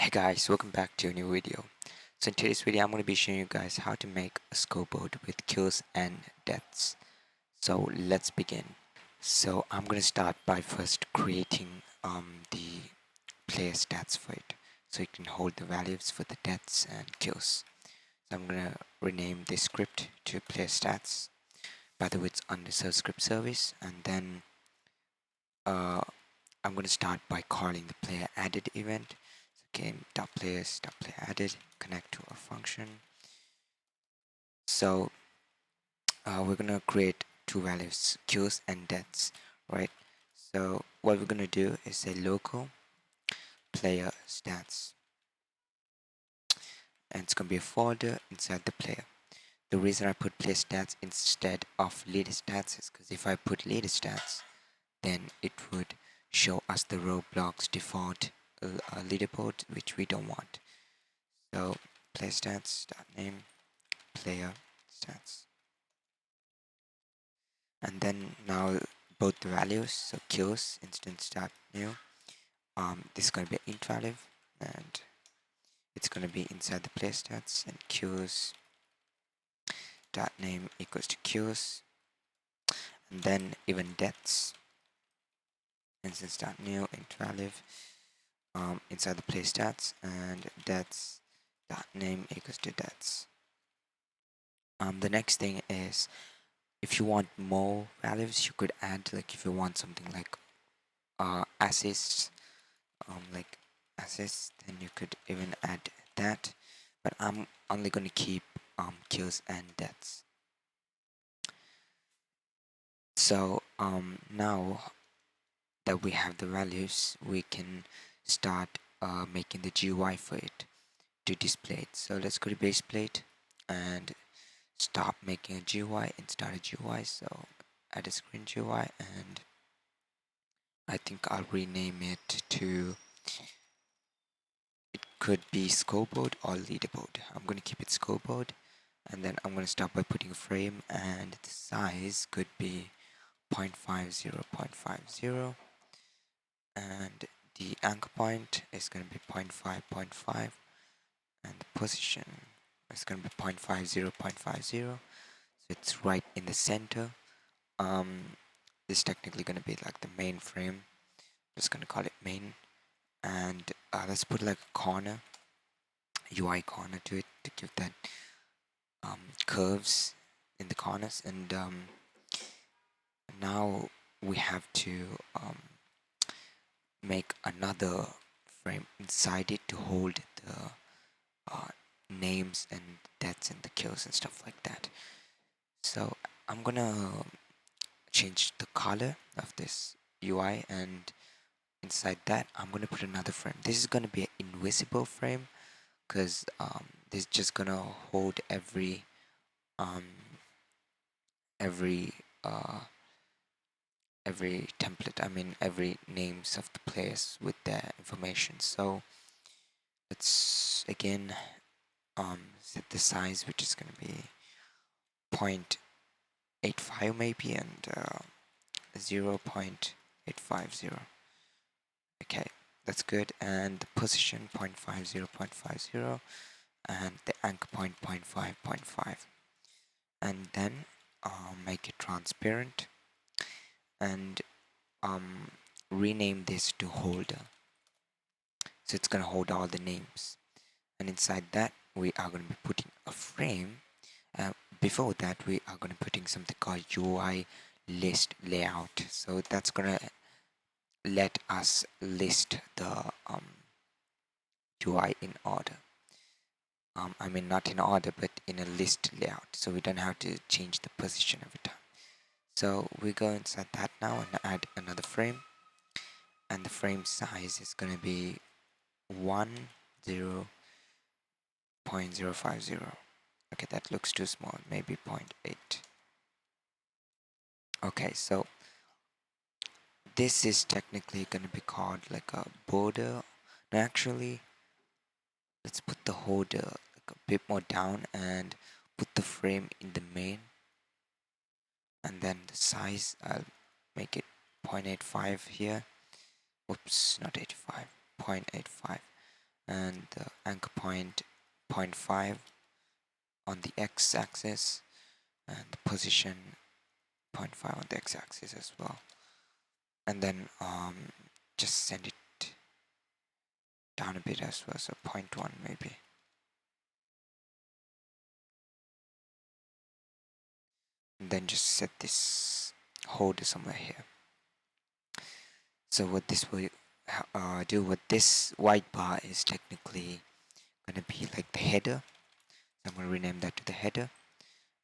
Hey guys, welcome back to a new video. So in today's video I'm going to be showing you guys how to make a scoreboard with kills and deaths. So let's begin. So I'm going to start by first creating the player stats for it, so you can hold the values for the deaths and kills. So I'm going to rename this script to player stats. By the way, it's under script service, and then I'm going to start by calling the player added event. Game.players.player added, connect to a function. So we're gonna create two values, kills and deaths, right? So what we're gonna do is say local player stats, and it's gonna be a folder inside the player. The reason I put player stats instead of leader stats is because if I put leader stats, then it would show us the Roblox default leaderboard, which we don't want. So player stats name player stats, and then now both the values, so kills instance dot new, this is going to be int value, and it's going to be inside the player stats, and kills dot name equals to kills, and then even deaths instance dot new int value inside the player stats, and deaths dot name equals to deaths. The next thing is, if you want more values, you could add, like if you want something like assists, then you could even add that, but I'm only going to keep kills and deaths. So now that we have the values, we can start making the GUI for it to display it. So let's go to base plate and stop making a GUI and start a GUI. So add a screen GUI, and I think I'll rename it to, it could be scoreboard or leaderboard. I'm going to keep it scoreboard, and then I'm going to start by putting a frame, and the size could be 0.50, 0.50, and the anchor point is going to be 0.5, 0.5, and the position is going to be 0.50, 0.50, so it's right in the center. This is technically going to be like the main frame. Just going to call it main, and let's put like a corner, UI corner to it to give that curves in the corners. And now we have to make another frame inside it to hold the names and deaths and the kills and stuff like that. So I'm gonna change the color of this UI, and inside that I'm gonna put another frame. This is gonna be an invisible frame, because this is just gonna hold every every template, I mean every names of the players with their information. So let's again set the size, which is going to be 0.85 maybe, and 0.850. Okay, that's good. And the position 0.50, 0.50, and the anchor point 0.5, 0.5, and then make it transparent, and rename this to holder, so it's going to hold all the names. And inside that we are going to be putting a frame. Before that we are going to be putting something called UI list layout, so that's going to let us list the UI in order. I mean not in order, but in a list layout, so we don't have to change the position every time. So we go inside that now and add another frame, and the frame size is going to be 10.050. Okay, that looks too small, maybe 0.8. Okay, so this is technically going to be called like a border. No, actually, let's put the holder like a bit more down and put the frame in the main, and then the size, I'll make it 0.85 here. Oops, not 85, 0.85. and the anchor point 0.5 on the x-axis, and the position 0.5 on the x-axis as well. And then just send it down a bit as well, so 0.1 maybe. And then just set this holder somewhere here. So what this will do with this white bar is technically gonna be like the header. So I'm gonna rename that to the header,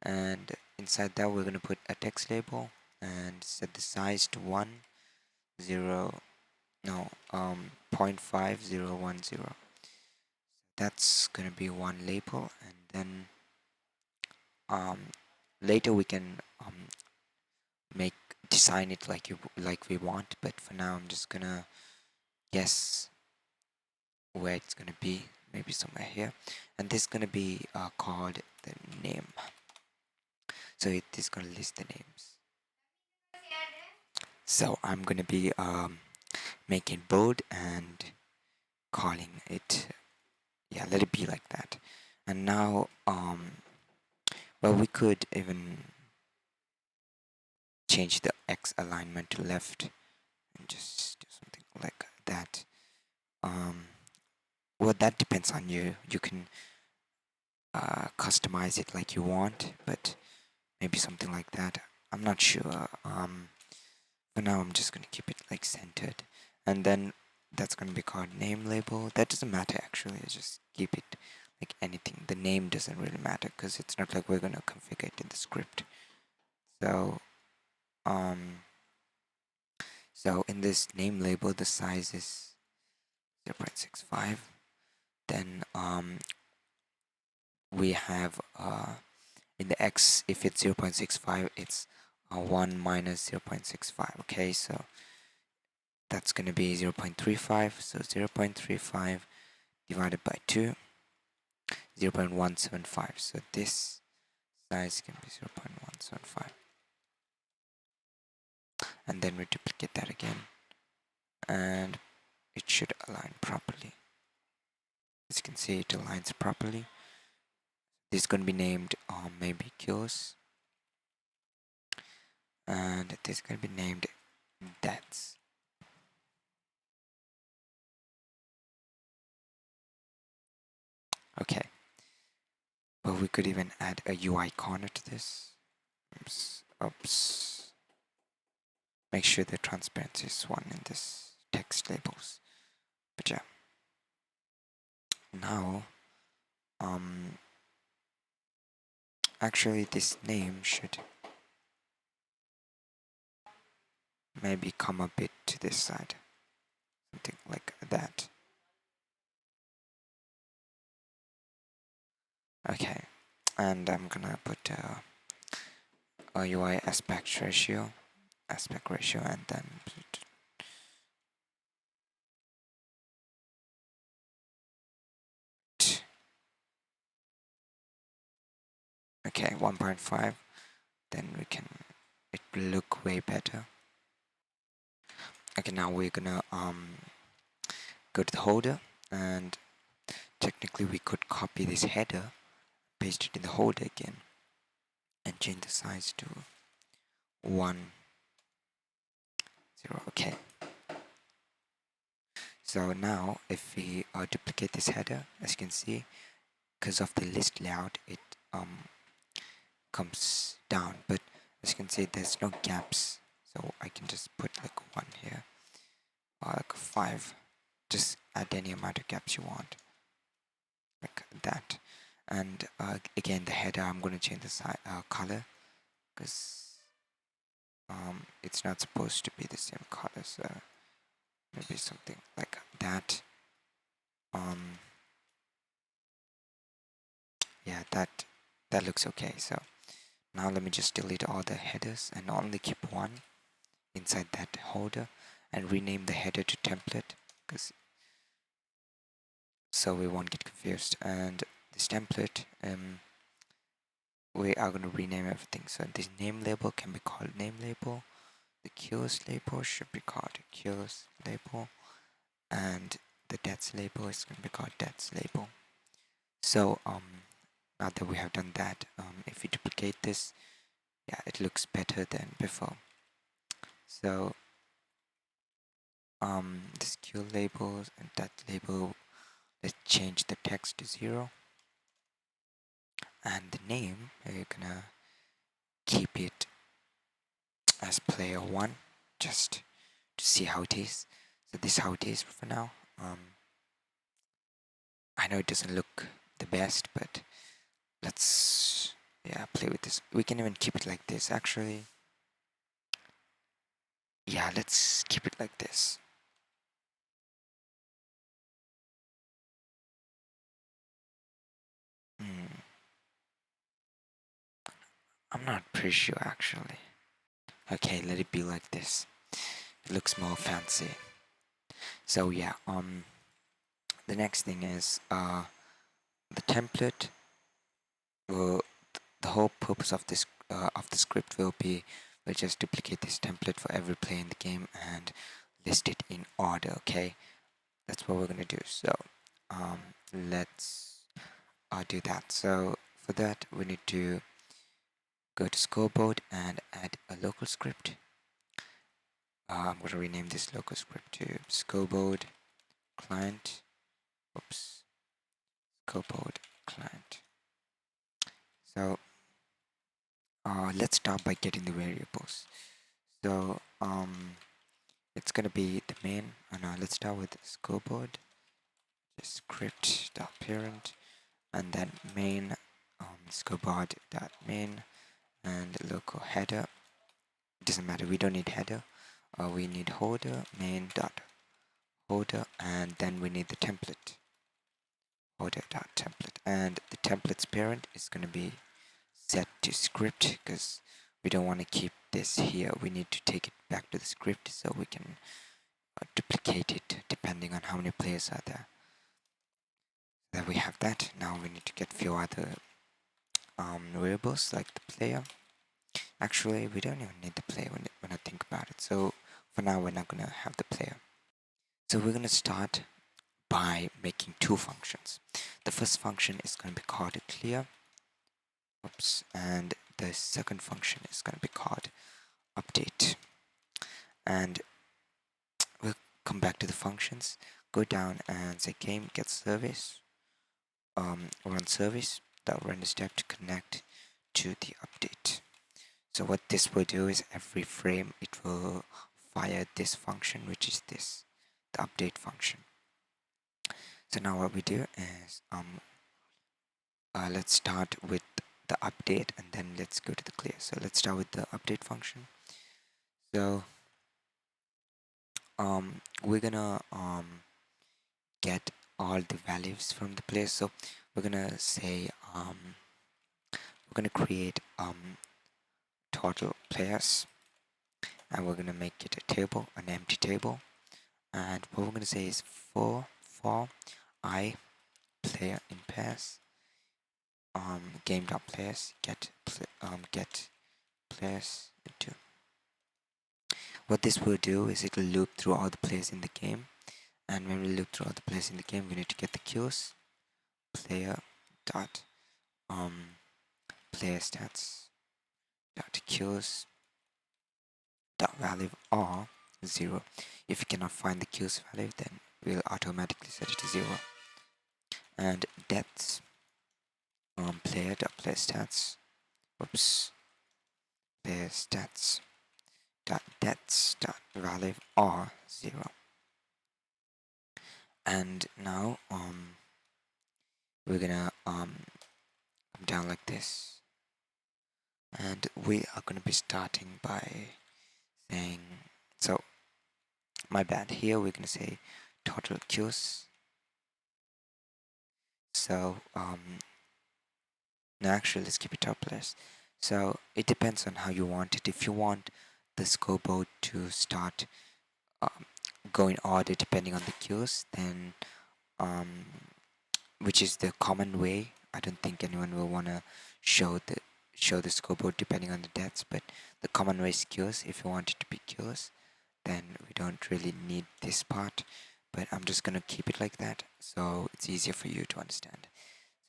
and inside that we're gonna put a text label and set the size to 0.5010. That's gonna be one label, and then later we can design it like we want, but for now I'm just gonna guess where it's gonna be, maybe somewhere here, and this is gonna be called the name. So it is gonna list the names. So I'm gonna be making bold and calling it, yeah, let it be like that. And now well, we could even change the X alignment to left and just do something like that. Well, that depends on you. You can customize it like you want, but maybe something like that. I'm not sure. For now, I'm just gonna keep it like centered, and then that's gonna be called name label. That doesn't matter actually. I just keep it like anything. The name doesn't really matter because it's not like we're gonna configure it in the script. So so in this name label, the size is 0.65. Then we have in the x, if it's 0.65, it's 1 minus 0.65. Okay, so that's going to be 0.35. So 0.35 divided by 2, 0.175. So this size can be 0.175. And then we duplicate that again, and it should align properly. As you can see, it aligns properly. This is going to be named maybe kills, and this is going to be named deaths. Okay, but we could even add a UI corner to this. Oops. Make sure the transparency is 1 in this text labels. But yeah, now actually this name should maybe come a bit to this side, something like that. Okay, and I'm gonna put a UI aspect ratio, and then okay, 1.5. Then it will look way better. Okay, now we're gonna go to the holder, and technically we could copy this header, paste it in the holder again, and change the size to 1, 0. Okay. So now if we duplicate this header, as you can see, because of the list layout, it comes down, but as you can see, there's no gaps, so I can just put like 1 here, or like 5. Just add any amount of gaps you want, like that. And again, the header, I'm going to change the color, because it's not supposed to be the same color, so maybe something like that. Yeah, that looks okay. So now let me just delete all the headers and only keep one inside that holder, and rename the header to template, so we won't get confused. And this template, we are going to rename everything. So this name label can be called name label. The kills label should be called kills label, and the deaths label is going to be called deaths label. So now that we have done that, if we duplicate this, yeah, it looks better than before. So this q labels and that label, let's change the text to 0, and the name we're gonna keep it as player 1, just to see how it is. So this is how it is for now. I know it doesn't look the best, but let's play with this. We can even keep it like this actually. Yeah, let's keep it like this. I'm not pretty sure actually. Okay, let it be like this. It looks more fancy. So yeah, the next thing is the template. Well, the whole purpose of this of the script will be we'll just duplicate this template for every player in the game and list it in order. Okay, that's what we're gonna do. So let's do that. So for that we need to go to scoreboard and add a local script. I'm going to rename this local script to scoreboard client. Oops, scoreboard client. So let's start by getting the variables. So it's going to be the main. Let's start with scoreboard, just script.parent, and then main scoreboard.main and local header. It doesn't matter, we don't need header. We need holder, main.holder, and then we need the template, holder.template, and the template's parent is going to be set to script because we don't want to keep this here. We need to take it back to the script so we can duplicate it depending on how many players are there. Then we have that. Now we need to get few other variables like the player. Actually, we don't even need the player when I think about it. So for now, we're not going to have the player. So we're going to start by making two functions. The first function is going to be called clear. Oops, and the second function is going to be called update. And we'll come back to the functions, go down and say game get service, run service, that will run the step to connect to the update. So what this will do is every frame it will fire this function, which is this, the update function. So now what we do is let's start with the update and then let's go to the clear. So let's start with the update function. So we're gonna get all the values from the place. So we're gonna say we're gonna create total players, and we're gonna make it a table, an empty table, and what we're gonna say is for I player in pairs game.players get players into. What this will do is it will loop through all the players in the game, and when we loop through all the players in the game, we need to get the queues player dot player stats dot queues dot value are 0. If you cannot find the queues value, then we'll automatically set it to 0. And depths player dot player stats player stats dot depths dot value are 0. And now we're gonna come down like this, and we are gonna be starting by saying, so my bad, here we're gonna say total queues. So no, actually let's keep it topless. So it depends on how you want it. If you want the scoreboard to start going order depending on the queues, then which is the common way. I don't think anyone will want to show the scoreboard depending on the deaths, but the common way is queues. If you want it to be queues, then we don't really need this part. but I'm just gonna keep it like that so it's easier for you to understand.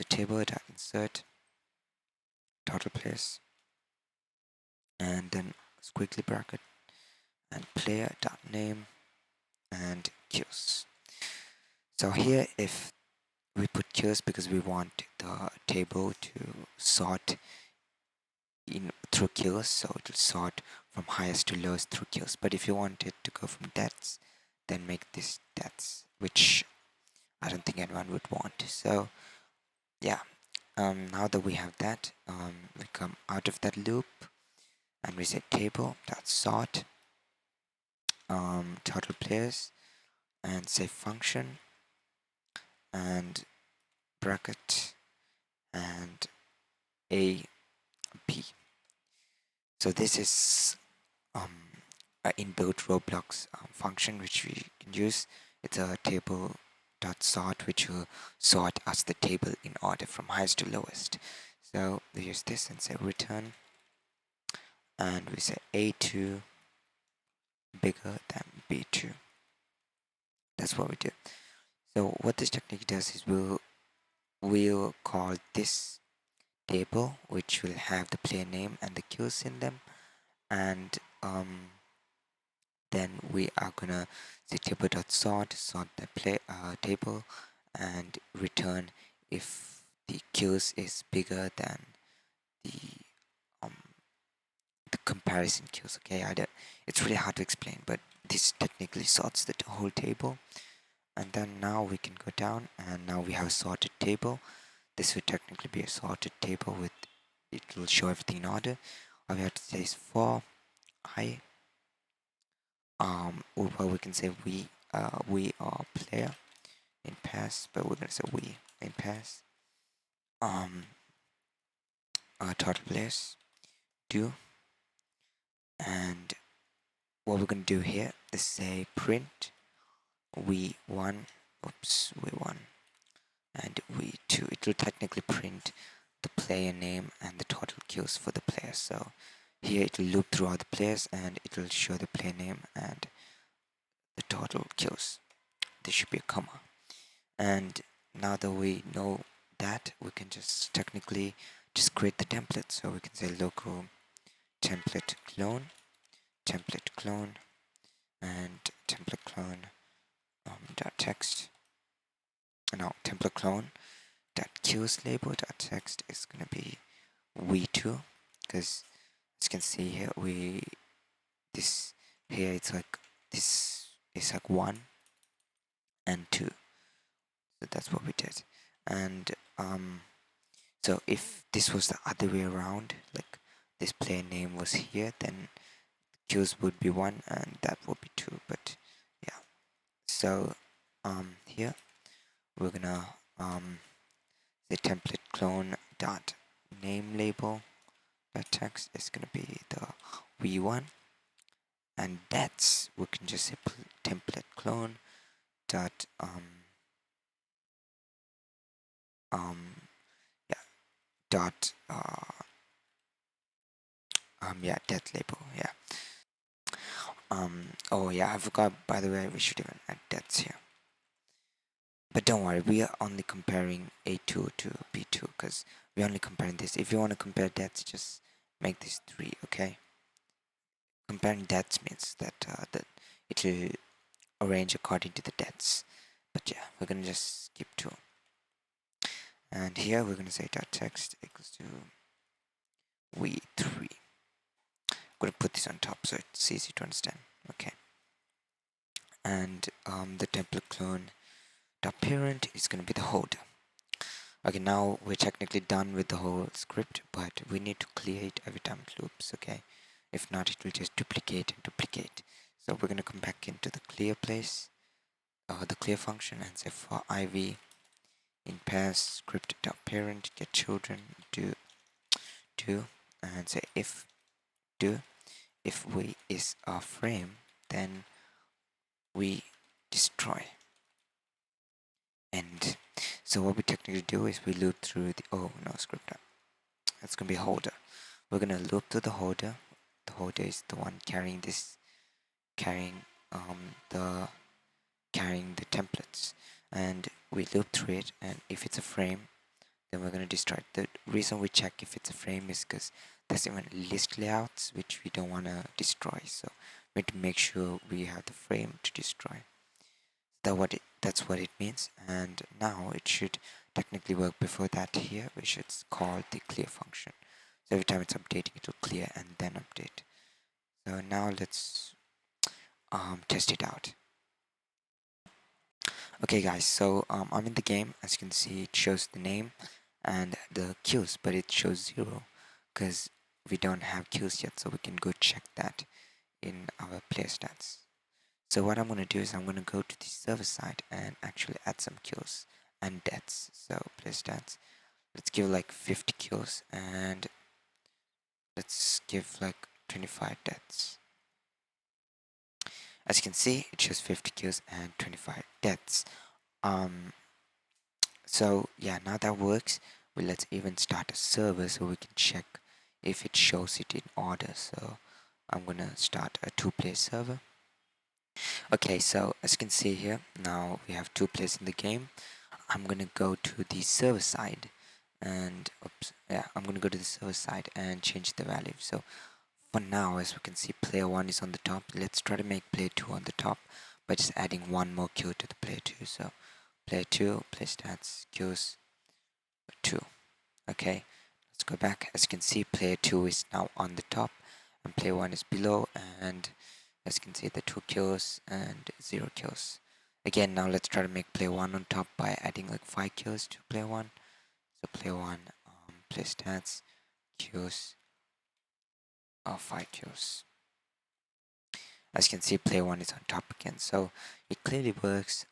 So table.insert total players, and then squiggly bracket, and player.name and queues. So here, if we put queues because we want the table to sort in through queues, so it will sort from highest to lowest through queues. But if you want it to go from deaths, then make this deaths, which I don't think anyone would want. So yeah, now that we have that, we come out of that loop and we say table.sort total players and say function and bracket and a b. So this is an inbuilt Roblox function which we can use. It's a table.sort which will sort us the table in order from highest to lowest. So we use this and say return, and we say A2 bigger than B2. That's what we do. So what this technique does is we'll call this table which will have the player name and the queues in them, and then we are gonna say table.sort the play table and return if the queues is bigger than the um the comparison queues. Okay, it's really hard to explain, but this technically sorts the whole table. And then now we can go down, and now we have a sorted table. This would technically be a sorted table with, it will show everything in order. All we have to say is for I, or we can say we are player in pass, but we're gonna say we in pass. Total players do, and what we're gonna do here is say print we won, and we two. It will technically print the player name and the total queues for the players. So here it will loop through all the players and it will show the player name and the total queues. There should be a comma. And now that we know that, we can just technically just create the template. So we can say local template clone, and template clone dot text. Now template clone dot queues label dot text is gonna be we2, because as you can see here, this here it's like this is like 1 and 2. So that's what we did. And so if this was the other way around, like this player name was here, then queues would be 1 and that would be 2. But yeah, so here we're gonna the template clone dot name label dot text is gonna be the v1, and that's we can just say template clone dot yeah dot yeah that label, yeah. Oh yeah, I forgot, by the way, we should even add deaths here. But don't worry, we are only comparing A2 to B2 because we're only comparing this. If you want to compare deaths, just make this 3, okay? Comparing deaths means that that it will arrange according to the deaths. But yeah, we're gonna just skip 2. And here we're gonna say dot text equals to v3. I'm gonna put this on top so it's easy to understand. Okay. And the template clone dot parent is gonna be the holder. Okay, now we're technically done with the whole script, but we need to clear it every time it loops, okay? If not, it will just duplicate and duplicate. So we're gonna come back into the clear place, the clear function, and say for iv in pass script dot parent get children do, and say if do, if we is our frame, then we destroy. And so what we technically do is we loop through the, oh no, script dot, that's gonna be holder. We're gonna loop to the holder. The holder is the one carrying this, the carrying the templates, and we loop through it, and if it's a frame, then we're going to destroy it. The reason we check if it's a frame is because there's even list layouts which we don't want to destroy, so we need to make sure we have the frame to destroy. That's what it means, and now it should technically work. Before that, here we should call the clear function, so every time it's updating it will clear and then update. So now let's test it out. Okay guys, so I'm in the game. As you can see, it shows the name and the queues, but it shows 0 because we don't have queues yet, so we can go check that in our player stats. So what I'm going to do is I'm going to go to the server side and actually add some queues and deaths. So player stats, let's give like 50 queues and let's give like 25 deaths. As you can see, it shows 50 kills and 25 deaths. So yeah, now that works, let's even start a server so we can check if it shows it in order. So I'm gonna start a 2-player server. Okay, so as you can see here, now we have 2 players in the game. I'm gonna go to the server side and I'm gonna go to the server side and change the value. So for now, as we can see, player 1 is on the top. Let's try to make player 2 on the top by just adding 1 more queue to the player 2. So player 2, play stats, queues 2. Okay, let's go back. As you can see, player 2 is now on the top and player 1 is below, and as you can see, the 2 kills and 0 kills. Again, now let's try to make player 1 on top by adding like 5 kills to player 1. So player 1, play stats, queues, 5 kills. As you can see, player 1 is on top again, so it clearly works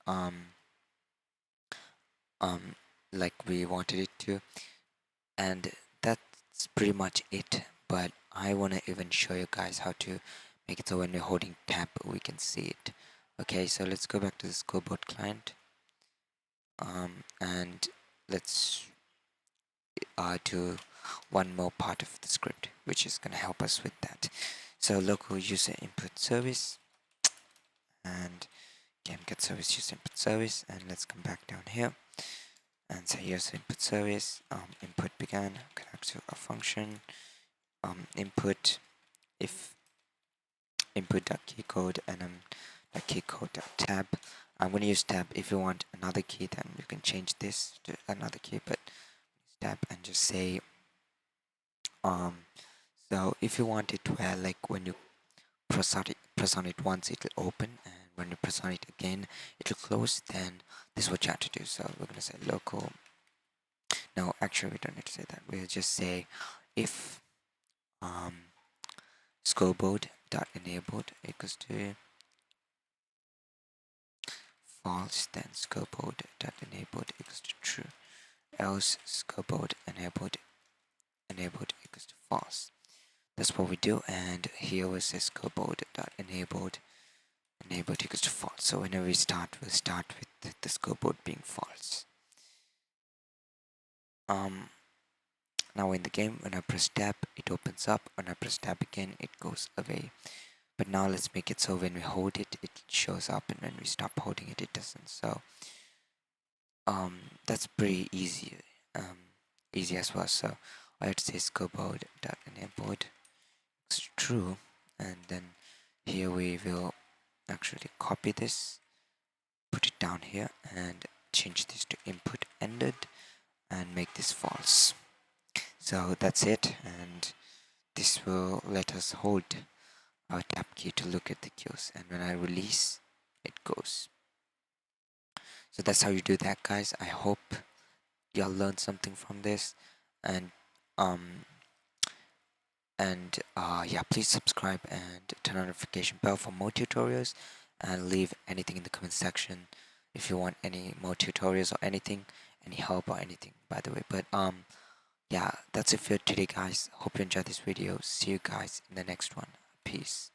like we wanted it to, and that's pretty much it. But I want to even show you guys how to make it so when we're holding tab we can see it. Okay, so let's go back to the scoreboard client, and let's do one more part of the script which is going to help us with that. So local user input service, and again get service user input service, and let's come back down here and say user input service, input began, connect to a function, input if input.keycode, and keycode.tab. I'm going to use tab. If you want another key, then you can change this to another key, but tab and just say so if you want it where like when you press on it once it'll open, and when you press on it again it'll close, then this is what you have to do. So we're going to say local, no, actually we don't need to say that. We'll just say if scoreboard.enabled equals to false, then scoreboard.enabled equals to true, else scoreboard.enabled equals to false. That's what we do, and here we say scoreboard.enabled equals to false. So whenever we start, we'll start with the scoreboard being false. Now in the game, when I press tab, it opens up. When I press tab again, it goes away. But now let's make it so when we hold it, it shows up, and when we stop holding it, it doesn't. So that's pretty easy, easy as well. So I have to say scoreboard.enabled is true, and then here we will actually copy this, put it down here, and change this to input ended, and make this false. So that's it, and this will let us hold our tab key to look at the queues, and when I release, it goes. So that's how you do that, guys. I hope y'all learned something from this, and yeah, please subscribe and turn on notification bell for more tutorials, and leave anything in the comment section if you want any more tutorials or anything, any help or anything, by the way. But yeah, that's it for today, guys. Hope you enjoyed this video. See you guys in the next one. Peace.